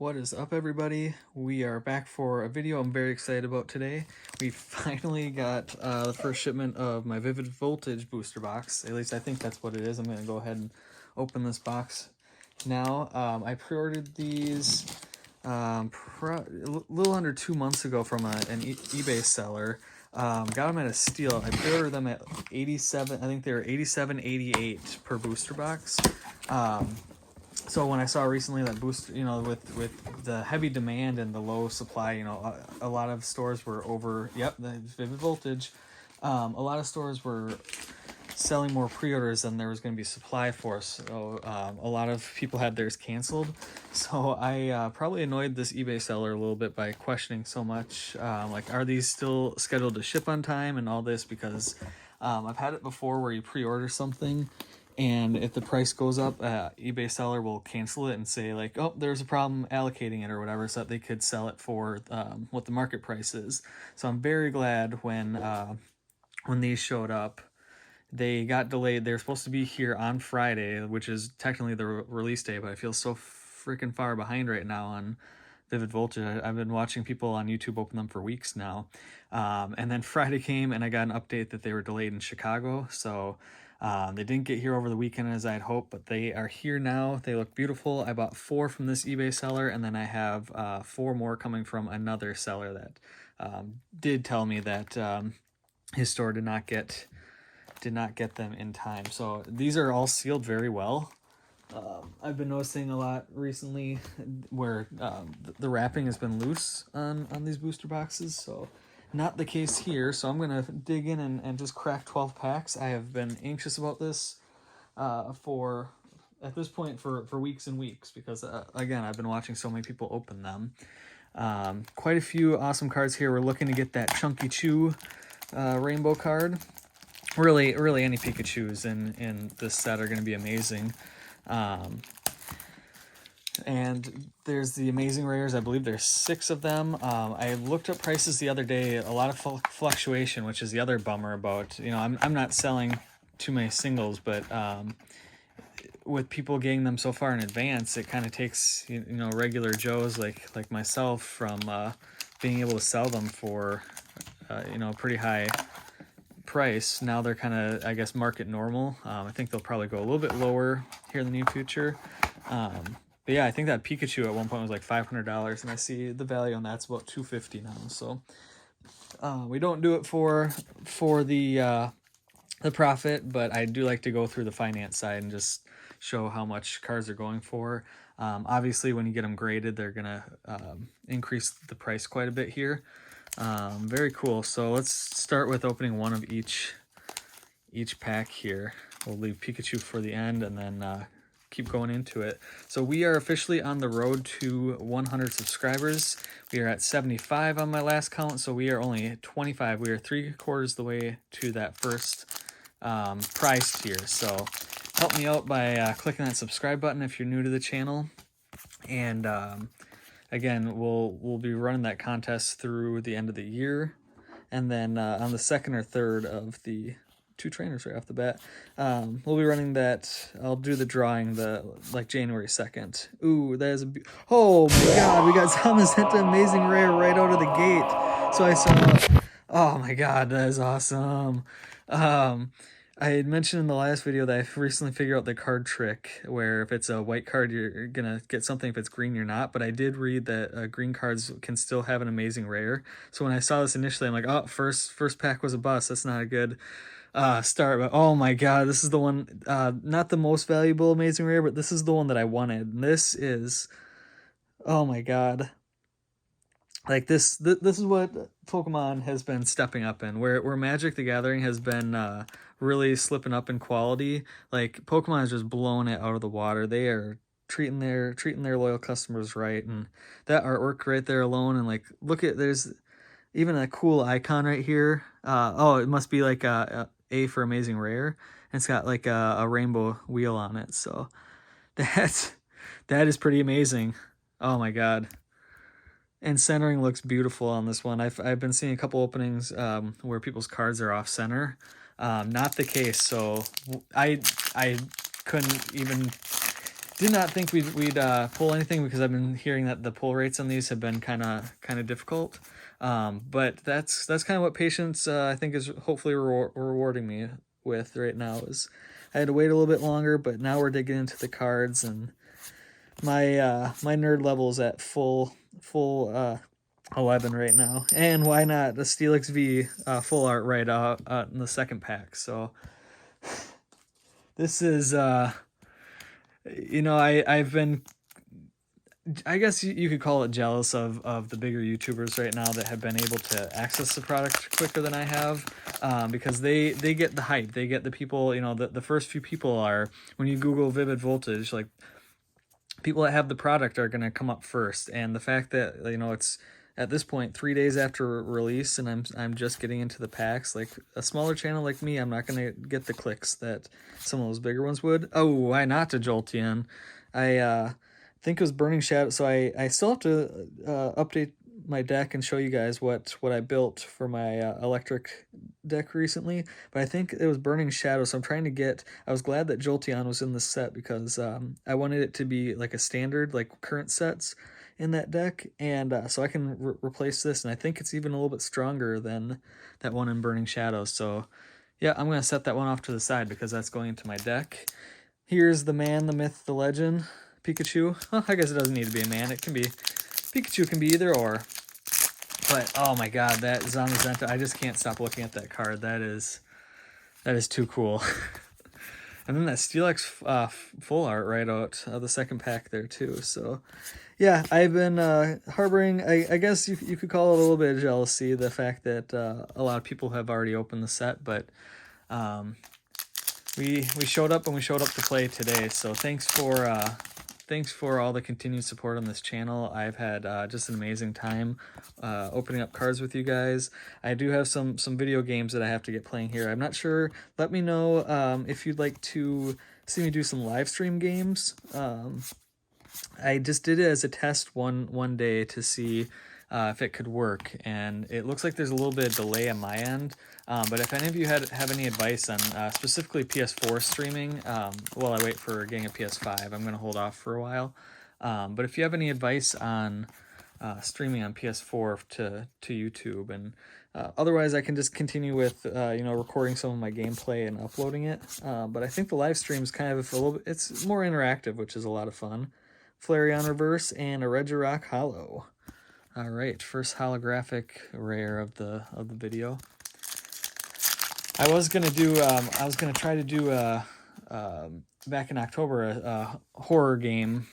What is up, everybody? We are back for a video I'm very excited about today. We finally got the first shipment of my Vivid Voltage booster box. At least I think that's what it is. I'm going to go ahead and open this box now. I pre-ordered these a little under 2 months ago from an eBay seller. Got them at a steal. I pre-ordered them at 87. I think they were 87.88 per booster box. So when I saw recently that booster, with the heavy demand and the low supply, a lot of stores were over. Yep, the Vivid Voltage. A lot of stores were selling more pre-orders than there was going to be supply for. So a lot of people had theirs canceled. So I probably annoyed this eBay seller a little bit by questioning so much. Like, are these still scheduled to ship on time and all this? Because I've had it before where you pre-order something, and if the price goes up, eBay seller will cancel it and say, like, oh, there's a problem allocating it or whatever, so that they could sell it for what the market price is. So I'm very glad when these showed up. They got delayed. They're supposed to be here on Friday, which is technically the release day, but I feel so freaking far behind right now on Vivid Voltage. I've been watching people on YouTube open them for weeks now. And then Friday came and I got an update that they were delayed in Chicago. So they didn't get here over the weekend as I had hoped, but they are here now. They look beautiful. I bought 4 from this eBay seller, and then I have 4 more coming from another seller that did tell me that his store did not get them in time. So these are all sealed very well. I've been noticing a lot recently where the wrapping has been loose on these booster boxes, so not the case here. So I'm gonna dig in and just crack 12 packs. I have been anxious about this at this point for weeks and weeks, because again, I've been watching so many people open them. Quite a few awesome cards here. We're looking to get that Chunky Chew rainbow card. Really any Pikachus in this set are going to be amazing. And there's the amazing rares. I believe there's 6 of them. I looked up prices the other day. A lot of fluctuation, which is the other bummer about, I'm not selling too many singles, but with people getting them so far in advance, it kind of takes regular Joes like myself from being able to sell them for pretty high price. Now they're kind of, I guess, market normal. I think they'll probably go a little bit lower here in the near future. But yeah, I think that Pikachu at one point was like $500, and I see the value on that's about $250 now. So we don't do it for the profit, but I do like to go through the finance side and just show how much cards are going for. Obviously, when you get them graded, they're gonna increase the price quite a bit here. Very cool. So let's start with opening one of each pack here. We'll leave Pikachu for the end and then keep going into it. So we are officially on the road to 100 subscribers. We are at 75 on my last count, so we are only at 25. We are 3/4 the way to that first prize tier. So help me out by clicking that subscribe button if you're new to the channel. And again, we'll be running that contest through the end of the year, and then on the 2nd or 3rd of the 2 trainers right off the bat, we'll be running that. I'll do the drawing January 2nd. Ooh, that is oh my god, we got Zamazenta Amazing Rare right out of the gate. So I saw, oh my god, that is awesome. I had mentioned in the last video that I recently figured out the card trick where if it's a white card, you're gonna get something. If it's green, you're not. But I did read that green cards can still have an amazing rare. So when I saw this initially, I'm like, oh, first pack was a bust. That's not a good start. But oh my god, this is the one, not the most valuable amazing rare, but this is the one that I wanted. And this is, oh my god. Like this is what Pokemon has been stepping up in, where Magic the Gathering has been really slipping up in quality. Like, Pokemon has just blown it out of the water. They are treating their loyal customers right, and that artwork right there alone, and like, look at, there's even a cool icon right here. Oh, it must be like a for amazing rare, and it's got like a rainbow wheel on it. So that is pretty amazing. Oh my god. And centering looks beautiful on this one. I've been seeing a couple openings where people's cards are off center. Not the case. So I couldn't even did not think we'd pull anything, because I've been hearing that the pull rates on these have been kind of difficult. But that's kind of what patience I think is hopefully rewarding me with right now. Is I had to wait a little bit longer, but now we're digging into the cards, and my nerd level is at full 11 right now. And why not the Steelix V full art right out in the second pack. So this is I've been, I guess you could call it, jealous of the bigger YouTubers right now that have been able to access the product quicker than I have, because they get the hype. They get the people, the first few people are, when you Google Vivid Voltage, like, people that have the product are going to come up first. And the fact that, it's at this point 3 days after release, and I'm just getting into the packs, like a smaller channel like me, I'm not going to get the clicks that some of those bigger ones would. Oh, why not to Jolteon? I think it was Burning Shadow. So I still have to update my deck and show you guys what I built for my electric deck recently, but I think it was Burning Shadow. So I'm trying to get, I was glad that Jolteon was in the set, because I wanted it to be like a standard, like current sets in that deck, and so I can replace this, and I think it's even a little bit stronger than that one in Burning Shadows. So yeah, I'm gonna set that one off to the side, because that's going into my deck. Here's the man, the myth, the legend, Pikachu. Well, I guess it doesn't need to be a man. It can be, Pikachu can be either or. But oh my god, that Zamazenta, I just can't stop looking at that card. That is too cool. And then that Steelix full art right out of the second pack there too. So yeah, I've been harboring, I guess you could call it a little bit of jealousy, the fact that a lot of people have already opened the set, but we showed up, and we showed up to play today. So thanks for all the continued support on this channel. I've had just an amazing time opening up cards with you guys. I do have some video games that I have to get playing here. I'm not sure. Let me know if you'd like to see me do some live stream games. I just did it as a test one day to see if it could work, and it looks like there's a little bit of delay on my end. But if any of you have any advice on specifically PS4 streaming, while I wait for getting a PS5, I'm going to hold off for a while. But if you have any advice on streaming on PS4 to YouTube, and otherwise I can just continue with recording some of my gameplay and uploading it. But I think the live stream is kind of a little bit, it's more interactive, which is a lot of fun. Flareon Reverse and a Regirock Hollow. All right, first holographic rare of the video. I was gonna try to do back in October a horror game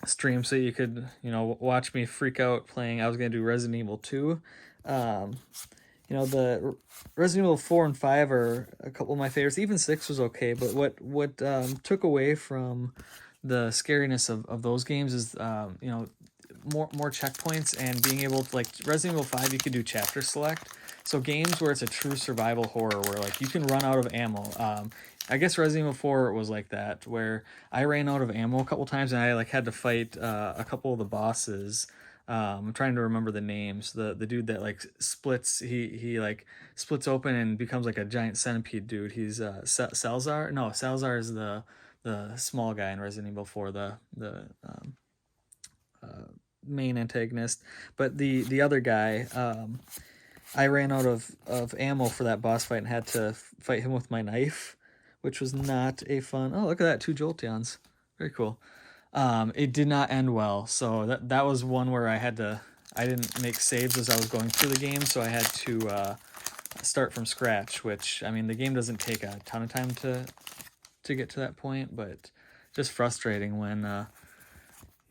stream, so you could watch me freak out playing. I was gonna do Resident Evil 2. The Resident Evil 4 and 5 are a couple of my favorites. Even 6 was okay, but what took away from the scariness of those games is more checkpoints, and being able to, like, Resident Evil 5, you could do chapter select. So games where it's a true survival horror, where like you can run out of ammo. I guess Resident Evil 4 was like that, where I ran out of ammo a couple times, and I like had to fight a couple of the bosses. I'm trying to remember the names. The dude that like splits, he like splits open and becomes like a giant centipede dude. He's Salazar. No, Salazar is the small guy in Resident Evil 4, the main antagonist. But the other guy, I ran out of ammo for that boss fight and had to fight him with my knife, which was not a fun. Oh, look at that, 2 Jolteons. Very cool. It did not end well, so that was one where I didn't make saves as I was going through the game, so I had to start from scratch, which, I mean, the game doesn't take a ton of time to get to that point, but just frustrating when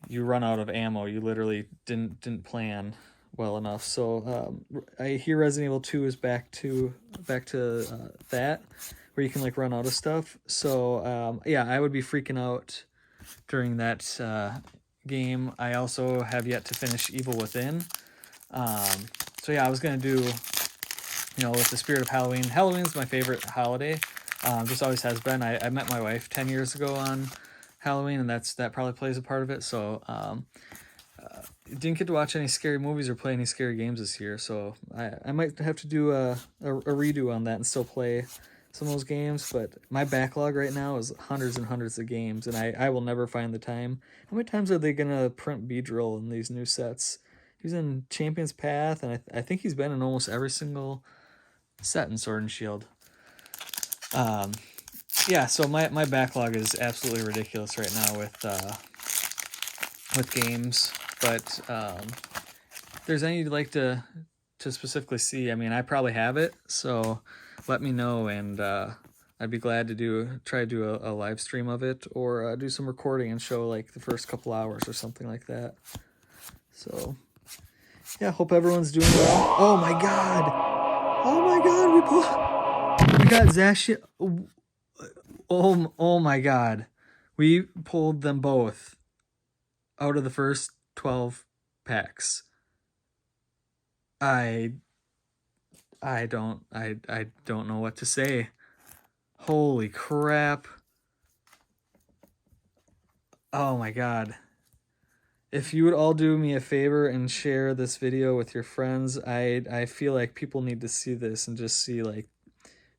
you run out of ammo. You literally didn't plan well enough. So I hear Resident Evil 2 is back to that, where you can like run out of stuff. So yeah, I would be freaking out during that game. I also have yet to finish Evil Within. So yeah, I was gonna do, with the spirit of Halloween. Halloween's my favorite holiday. Just always has been. I met my wife 10 years ago on Halloween, and that probably plays a part of it. So didn't get to watch any scary movies or play any scary games this year, so I might have to do a redo on that and still play some of those games, but my backlog right now is hundreds and hundreds of games, and I will never find the time. How many times are they gonna print Beedrill in these new sets? He's in Champion's Path, and I think he's been in almost every single set in Sword and Shield. Yeah, so my backlog is absolutely ridiculous right now with games, but if there's any you'd like to specifically see, I mean, I probably have it, so let me know, and I'd be glad to try to do a live stream of it, or do some recording and show like the first couple hours or something like that. So yeah, hope everyone's doing well. Oh my god, we got Zacian. Oh my god, we pulled them both out of the first 12 packs. I don't know what to say. Holy crap. Oh my god. If you would all do me a favor and share this video with your friends, I feel like people need to see this and just see like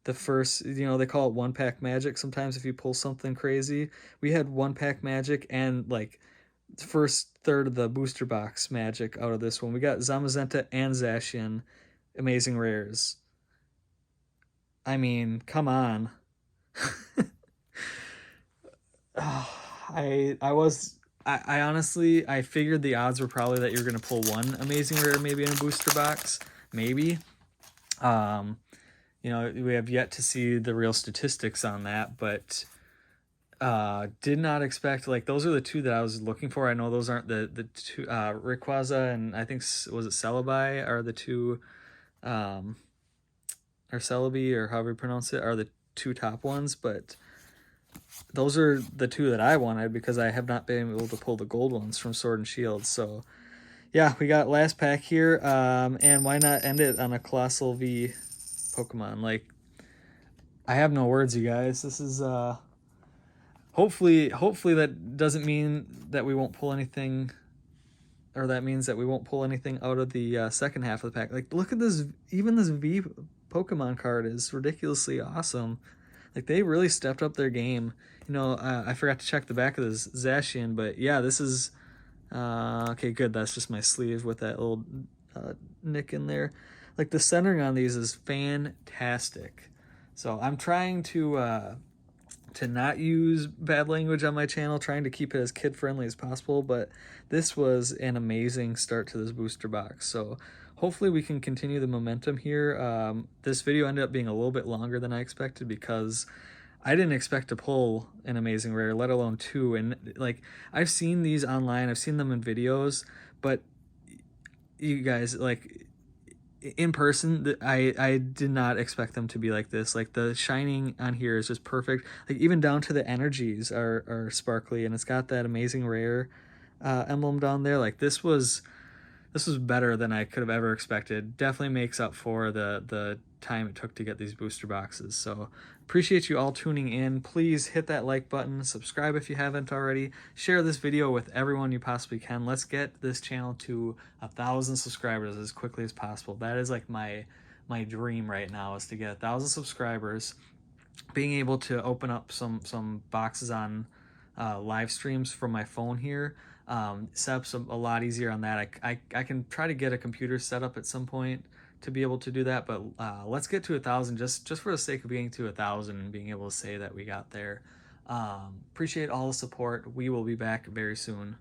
the first, they call it one pack magic sometimes if you pull something crazy. We had one pack magic and like the first third of the booster box magic out of this one. We got Zamazenta and Zacian amazing rares. I mean, come on. I honestly, I figured the odds were probably that you're going to pull one amazing rare maybe in a booster box. Maybe. We have yet to see the real statistics on that, but did not expect, like, those are the two that I was looking for. I know those aren't the two, Rayquaza and I think, was it Celebi, are the two, or Celebi, or however you pronounce it, are the two top ones, but those are the two that I wanted because I have not been able to pull the gold ones from Sword and Shield. So yeah, we got last pack here, and why not end it on a Colossal V Pokemon? Like, I have no words, you guys. This is hopefully that doesn't mean that we won't pull anything, or that means that we won't pull anything out of the second half of the pack. Like, look at this, even this V Pokemon card is ridiculously awesome. Like, they really stepped up their game. I forgot to check the back of this Zacian, but yeah, this is okay, good. That's just my sleeve with that little nick in there. Like, the centering on these is fantastic. So I'm trying to not use bad language on my channel, trying to keep it as kid-friendly as possible, but this was an amazing start to this booster box. So hopefully we can continue the momentum here. This video ended up being a little bit longer than I expected because I didn't expect to pull an amazing rare, let alone two. And like, I've seen these online, I've seen them in videos, but you guys, like, in person, I did not expect them to be like this. Like, the shining on here is just perfect. Like, even down to the energies are sparkly, and it's got that amazing rare emblem down there. Like, this was better than I could have ever expected. Definitely makes up for the time it took to get these booster boxes. So appreciate you all tuning in. Please hit that like button, subscribe if you haven't already, share this video with everyone you possibly can. Let's get this channel to 1,000 subscribers as quickly as possible. That is like my dream right now, is to get 1,000 subscribers, being able to open up some boxes on live streams from my phone here. Setup's a lot easier on that. I can try to get a computer set up at some point to be able to do that, but let's get to 1,000 just for the sake of getting to 1,000 and being able to say that we got there. Appreciate all the support. We will be back very soon.